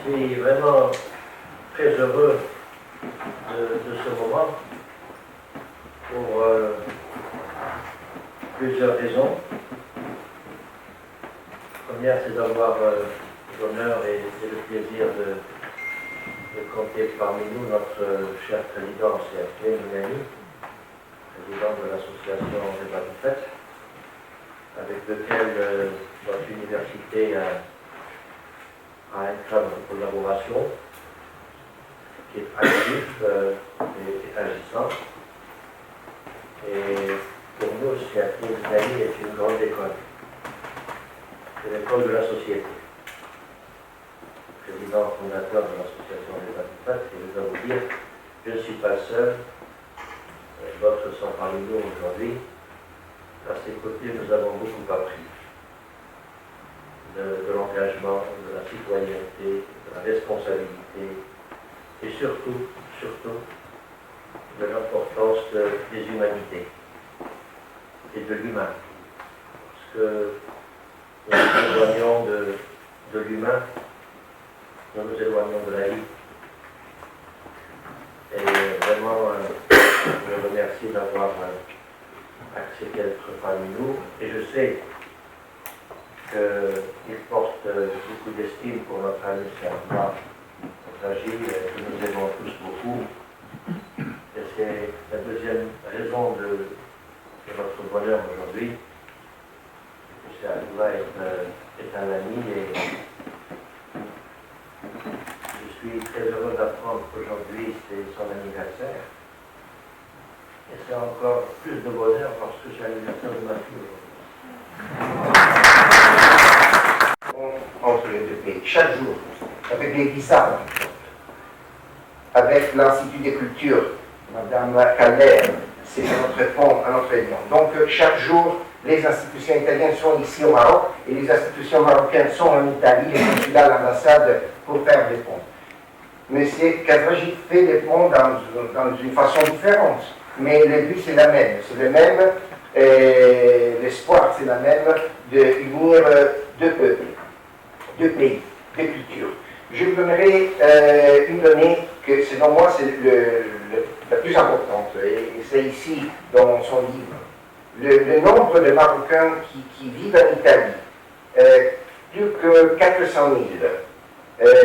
suis vraiment très heureux de ce moment pour plusieurs raisons. La première, c'est d'avoir l'honneur et le plaisir de compter parmi nous notre cher président CFP, Nounani, président de l'association des Baptistes, avec lequel notre université a un cadre de collaboration qui est actif et agissant. Et pour nous, CFP Nounani est une grande école. C'est l'école de la société. Président fondateur de l'association des Baptistes, et je dois vous dire, je ne suis pas seul. D'autres sont parmi nous aujourd'hui. À ses côtés, nous avons beaucoup appris de l'engagement, de la citoyenneté, de la responsabilité et surtout de l'importance des humanités et de l'humain. Parce que nous nous éloignons de l'humain, nous nous éloignons de la vie. Et vraiment, je vous remercie d'avoir accepté d'être parmi nous. Et je sais qu'il porte beaucoup d'estime pour notre ami Serva Ragi, que nous aimons tous beaucoup. Et c'est la deuxième raison de notre bonheur aujourd'hui. M. Abdullah est un ami et je suis très heureux d'apprendre qu'aujourd'hui c'est son anniversaire. Et c'est encore plus de bonheur parce que c'est l'anniversaire de ma fille aujourd'hui. Entre les deux pays, chaque jour, avec les Guissards, avec l'Institut des Cultures, Madame Calder, c'est notre pont à notre union. Donc chaque jour, les institutions italiennes sont ici au Maroc et les institutions marocaines sont en Italie, les consulats, l'ambassade, pour faire des ponts. Monsieur Kazraji fait des ponts dans une façon différente, mais le but c'est la même, c'est le même, l'espoir c'est la même de unir deux peuples, deux pays, deux cultures. Je vous donnerai une donnée que selon moi c'est la plus importante, et c'est ici dans son livre. Le nombre de Marocains qui vivent en Italie, plus que 400 000.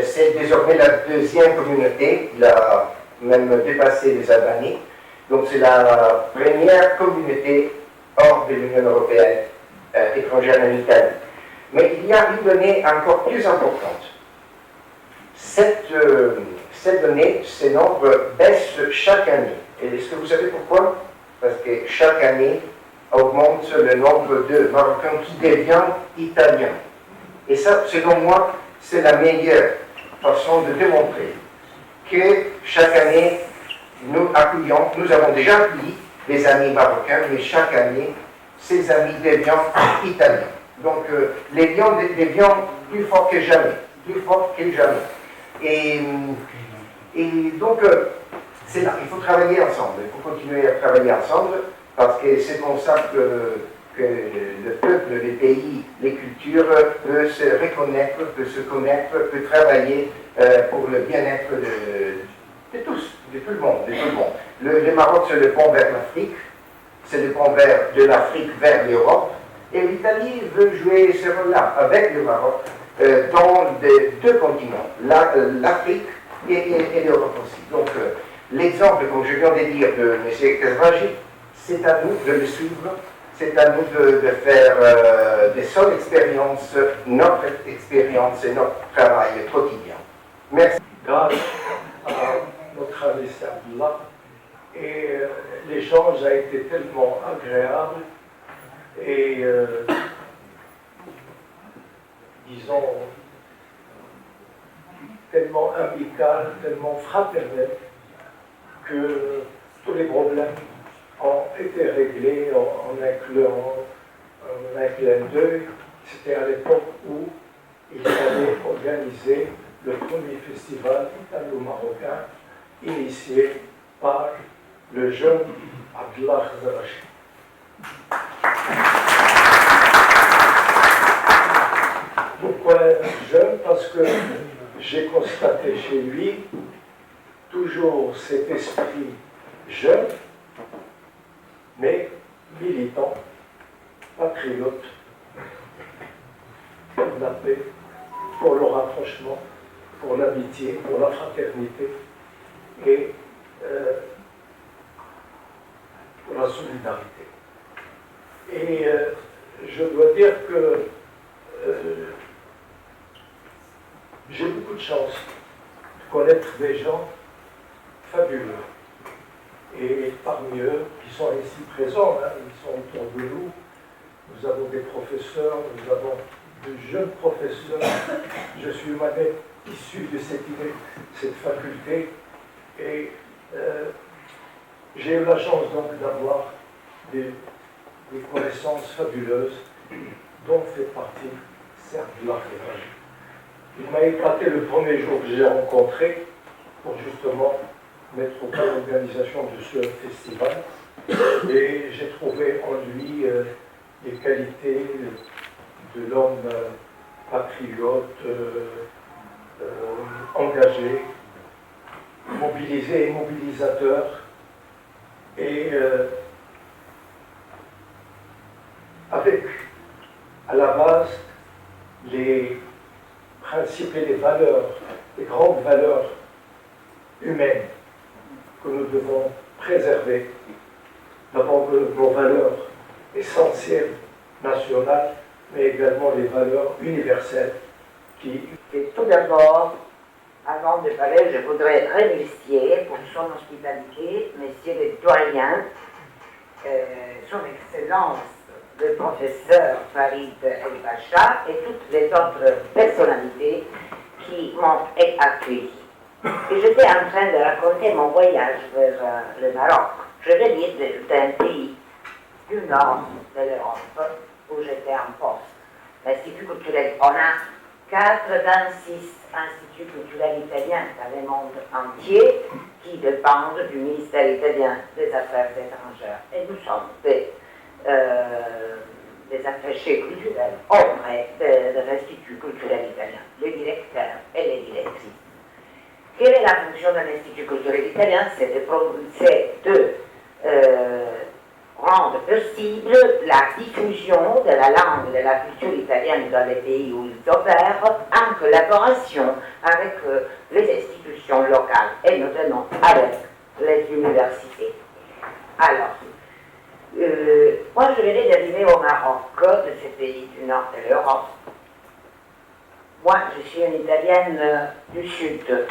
C'est désormais la deuxième communauté, il a même dépassé les Albanais. Donc c'est la première communauté hors de l'Union européenne étrangère en Italie. Mais il y a une donnée encore plus importante. Cette donnée, ce nombre baisse chaque année. Et est-ce que vous savez pourquoi? Parce que chaque année augmente le nombre de Marocains qui deviennent Italiens. Et ça, selon moi, c'est la meilleure façon de démontrer que chaque année, nous accueillons, nous avons déjà accueilli des amis marocains, mais chaque année, ces amis deviennent italiens. Donc, les liens deviennent plus forts que jamais, plus forts que jamais. Et donc, c'est là, il faut travailler ensemble, il faut continuer à travailler ensemble, parce que c'est comme ça que le peuple, les pays, les cultures peuvent se reconnaître, peuvent se connaître, peuvent travailler pour le bien-être de tous, de tout le monde. Le Maroc, c'est le pont vers l'Afrique, c'est le pont de l'Afrique vers l'Europe, et l'Italie veut jouer ce rôle-là avec le Maroc dans deux continents, l'Afrique et l'Europe aussi. Donc, l'exemple, comme je viens de dire, de M. Kazraji, c'est à nous de le suivre, c'est à nous de faire de son expérience, notre expérience et notre travail quotidien. Merci. Grâce à notre ami Abdullah, et l'échange a été tellement agréable et disons tellement amical, tellement fraternel que tous les problèmes ont été réglés en un clin d'œil. C'était à l'époque où il fallait organiser le premier festival italo-marocain initié par le jeune Abdullah Kazraji. Pourquoi jeune? Parce que j'ai constaté chez lui toujours cet esprit jeune, mais militant, patriote, pour la paix, pour le rapprochement, pour l'amitié, pour la fraternité et pour la solidarité. Et je dois dire que j'ai beaucoup de chance de connaître des gens fabuleux. Et parmi eux, qui sont ici présents, hein, ils sont autour de nous. Nous avons des professeurs, nous avons de jeunes professeurs. Je suis moi-même issu de cette faculté. Et j'ai eu la chance donc d'avoir des connaissances fabuleuses dont fait partie Serge Larquerage. Il m'a épaté le premier jour que j'ai rencontré pour justement mettre au point l'organisation de ce festival. Et j'ai trouvé en lui les qualités de l'homme patriote, engagé, mobilisé et mobilisateur. Et avec à la base les principes et les valeurs, les grandes valeurs humaines que nous devons préserver. D'abord nos valeurs essentielles, nationales, mais également les valeurs universelles qui... Et tout d'abord, avant de parler, je voudrais remercier pour son hospitalité Monsieur le doyen, son Excellence, le professeur Farid El-Bacha et toutes les autres personnalités qui m'ont accueilli. Et j'étais en train de raconter mon voyage vers le Maroc. Je venais d'un pays du nord de l'Europe où j'étais en poste. L'Institut culturel, on a 86 instituts culturels italiens dans le monde entier qui dépendent du ministère italien des Affaires étrangères. Et nous sommes des attachés culturels auprès de l'Institut culturel italien, les directeurs et les directrices. Quelle est la fonction de l'Institut culturel italien? C'est de rendre possible la diffusion de la langue et de la culture italienne dans les pays où ils opèrent en collaboration avec les institutions locales et notamment avec les universités. Alors, moi je venais d'arriver au Maroc, de ce pays du nord de l'Europe. Moi je suis une Italienne du sud.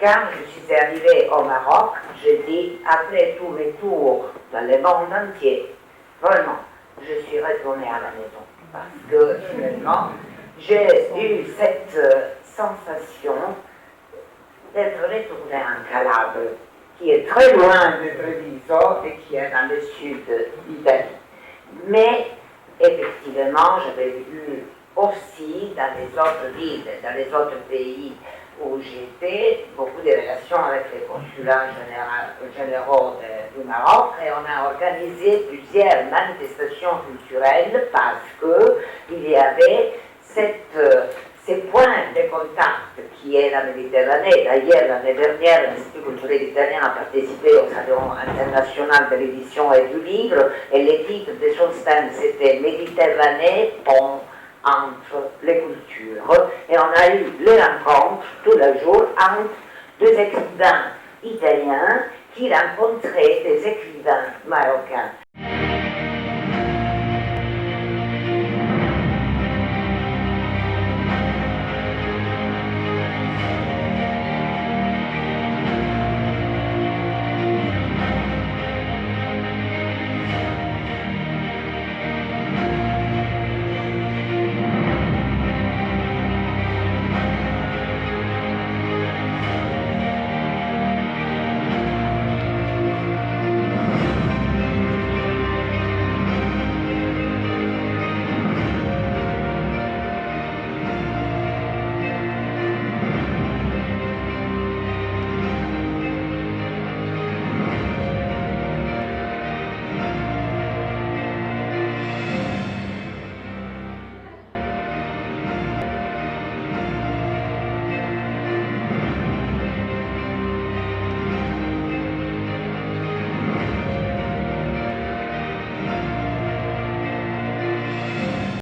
Quand je suis arrivée au Maroc, j'ai dit, après tous mes tours dans le monde entier, vraiment, je suis retournée à la maison. Parce que, finalement, j'ai eu cette sensation d'être retournée en Calabre, qui est très loin de Treviso et qui est dans le sud d'Italie. Mais, effectivement, j'avais vu aussi dans les autres villes, dans les autres pays, où j'étais, beaucoup de relations avec les consulats généraux du Maroc, et on a organisé plusieurs manifestations culturelles parce qu'il y avait ces points de contact qui est la Méditerranée. D'ailleurs, l'année dernière, l'Institut culturel italien a participé au Salon international de l'édition et du livre, et le titre de son stand c'était Méditerranée, pont entre les cultures, et on a eu les rencontres tous les jours entre deux écrivains italiens qui rencontraient des écrivains marocains.